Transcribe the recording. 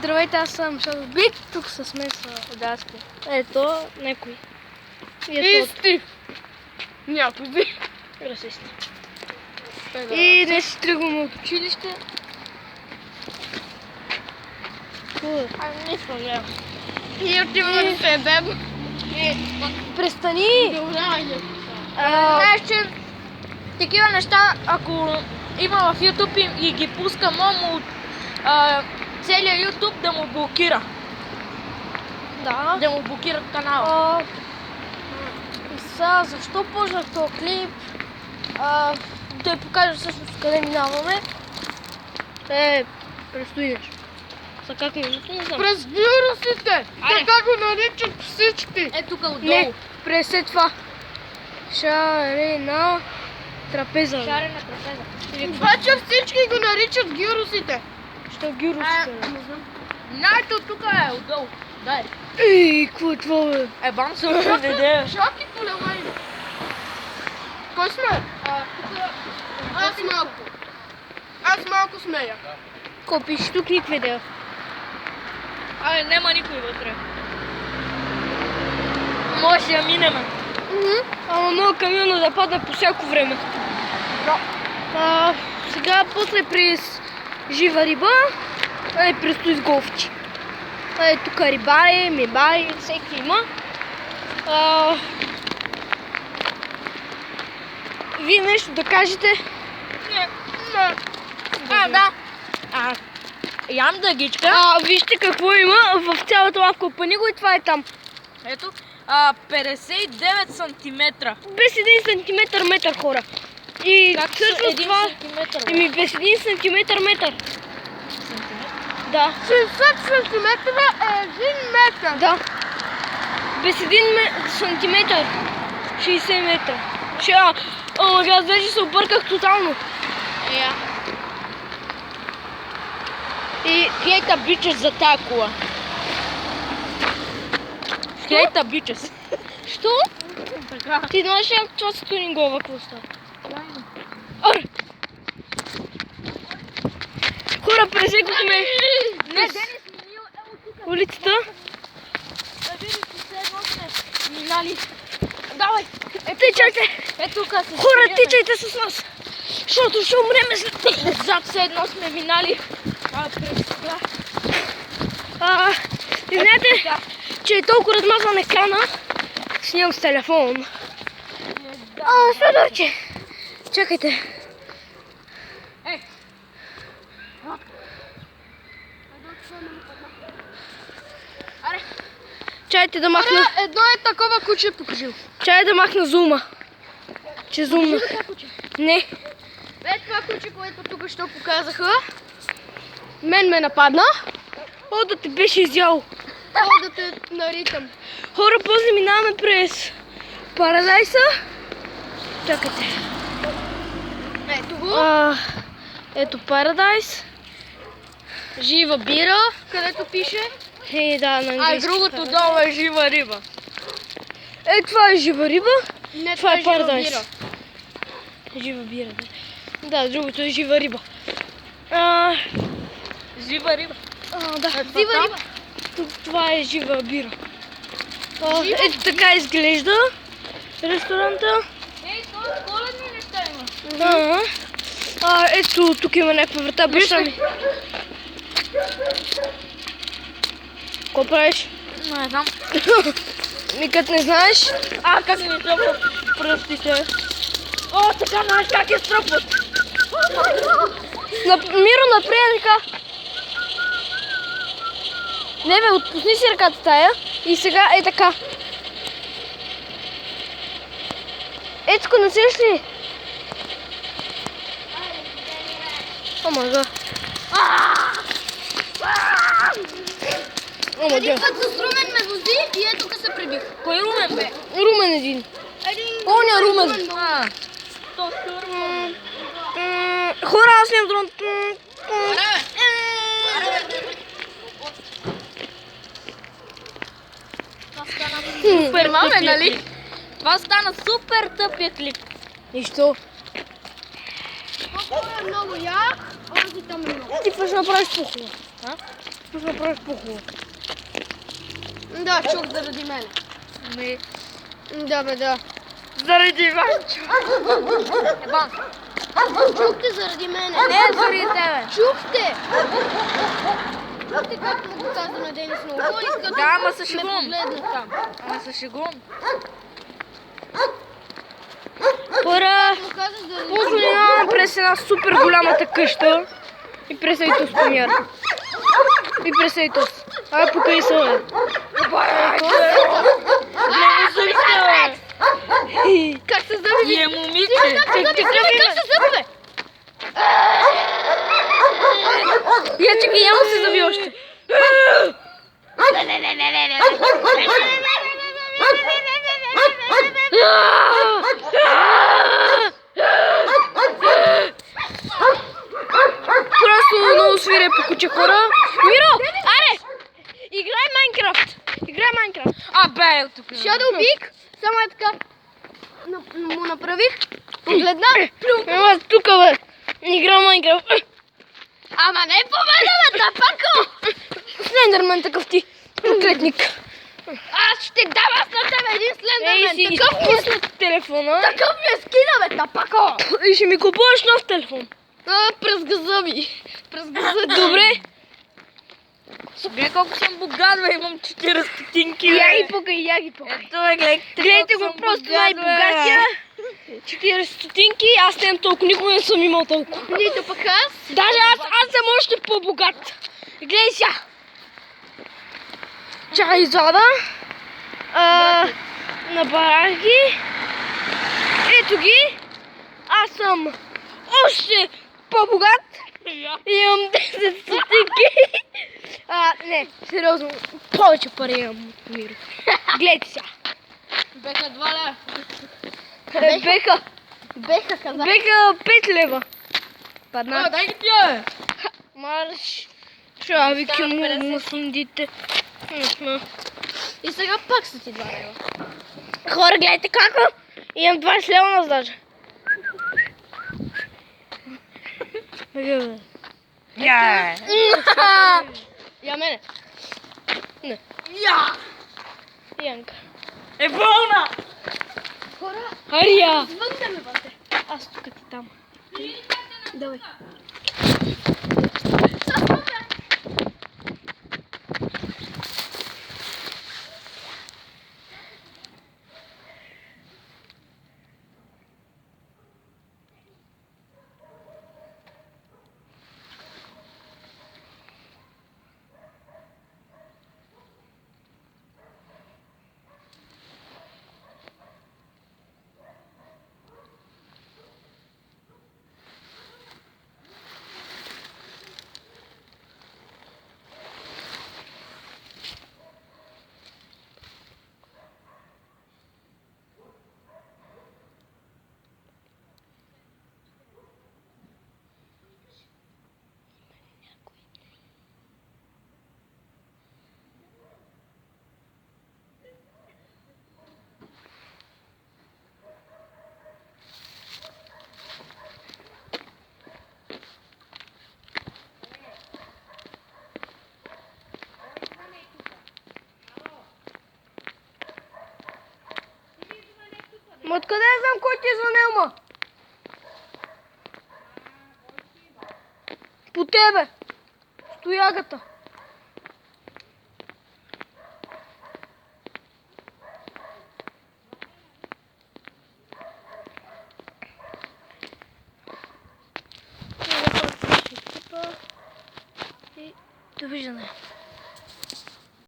Здравейте, аз съм Шадобик, тук с мен са Даски. Ето, някой. И Стив. Някой би. Расисти. И днес си тръгваме от училище. Не спомням. И отиваме да седем. Престани! Знаеш, че такива неща, ако има в YouTube и ги пуска, може целият YouTube да му блокира. Да. Да му блокират канала. И сега, защо почнах този клип? Да покажа всъщност къде минаваме. Предстои нещо. За как минуто, не знам. През вирусите! Така го наричат всички! Е, тук отдолу. Не, през след това. Шарена трапеза. Шарена трапеза. Обаче всички го наричат гирусите. Що гирусите? Найто тук е отдолу. Дай. Ей, какво е това, бе? Бам се отведе. Шоки полевай. Кой сме? Аз малко. Аз малко смея. Ко пише тук никакви дел. Нема никой вътре. Може да минеме. Ама много камиона да падне по всяко време. Сега после през жива риба, предстои с голфчи. Тук рибари, мибари, всеки има. Вие нещо да кажете? Не. Да. Ям дъгичка. Вижте какво има в цялата лавка от паниго и това е там. Ето, 59 сантиметра. Без 1 сантиметър метър, хора. И Как всъщност един това... сантиметър? без 1 сантиметър метър. Да. 60 сантиметра е 1 метър. Да. Без 1 сантиметър. 60 метра. Аз вече се обърках тотално. И хейта бичес за тая кола. Хейта бичес. Що? Така. Ти знаеш ли това са тунингова какво става? Хора, пресекохме улицата. Минали. Давай. Тичайте! Хора, тичайте с нас! Защото ще умреме след... Зад все едно сме минали. И знаете, че е толкова размазан екрана, снимам с телефон. Сладорче! Чакайте. Чайте да махна... Едно е такова куче покажи. Чай да махна зума. Че зумна. Не. Това куче, което тук що показаха. Мен ме нападна. Да те беше изял. Да те наритам. Хора, после минаваме през Парадайса. Чакайте. Ето го. Ето Парадайс. Жива бира, където пише. Да, на английски. Другото долу е жива риба. Това е жива риба. Не, това е Парадайс. бира. Жива бира. Да, другото е жива риба. Жива риба. Да, жива риба. Това е жива бира. Ето така изглежда ресторанта. Това коледни неща има. Ето тук има някаква врата. Баща ми. Какво правиш? Не знам. Никът не знаеш? Как ми тръпват пръстите. Така знаеш как е стръпват. Миро, напред така. Не бе, отпусни си ръката тая и сега е така. Ецко, не сеш ли? Да. Един път с Румен ме вози и ето тук се прибих. Кой Румен бе? Румен един. Оня Румен. Хора, аз нямам дрон. Супер маме, нали? Това стана супер тъпия клип. Нищо. Това е много як, онзи там е много. Ти какво ще направиш по-хубаво? искаш да направиш по-хубаво. Да, чух заради мене. Не. Да, бе, да. Заради Иванчо. Ебан. Чухте заради мене. Не, заради тебе. Чухте! Чухте как му го каза на Денис Ново, искат Да, ама се ме шегувам. погледнат там. Ама се шегувам. Хора, Му каза заради после минаваме през една супер голямата къща и през Ейтос помяр. И през Ейтос. Ай, покай се, бе. Как се зъби? И е момиче. Как се зъби, бе? Я чакай, няма се заби още. Просто много свире по куче, хора. Миро, аре! Играй Майнкрафт. Играй Майнкрафт. Бе, тук. Shadow Big, само е така. Му направих. Погледна. Ама тук, бе. Игра Майнкрафт. Ама не по мене, бе, тапако! Слендермен такъв ти. Проклетник. Аз ще дам аз на тебе един Ей слендермен. си, Такъв ми е изпусна телефона. Такъв ми е скина, бе, тапако! И ще ми купуваш нов телефон. През газа ми. През газа. Добре. Гледай колко съм богат, бе, имам 40 стотинки, Я ги покай, я ги покай. Ето, бе, Гледайте го, просто най-богатия. 40 стотинки, аз нямам толкова, никога не съм имал толкова. Нито пък аз. Даже аз съм още по-богат. Гледай сега. Чакай, извада. Набарах ги. Ето ги. Аз съм още по-богат. Имам 10 стотинки. Не, сериозно, повече пари имам от Миро. Гледайте сега. Беха 2 лева. Беха Беха, казах. 5 лева. Падна. Дай ги тя, бе. Марш. Шавики му сундите. И сега пак са ти 2 лева. Хора, гледайте как имам 20 лева на сдача. Я мене. Не. Я! Янка. Е болна! Хора, Ария. звънте ме, бъде. Аз тук ти там. Давай. Ма откъде знам кой ти е звънел, ма? По тебе. Стоягата. Довиждане.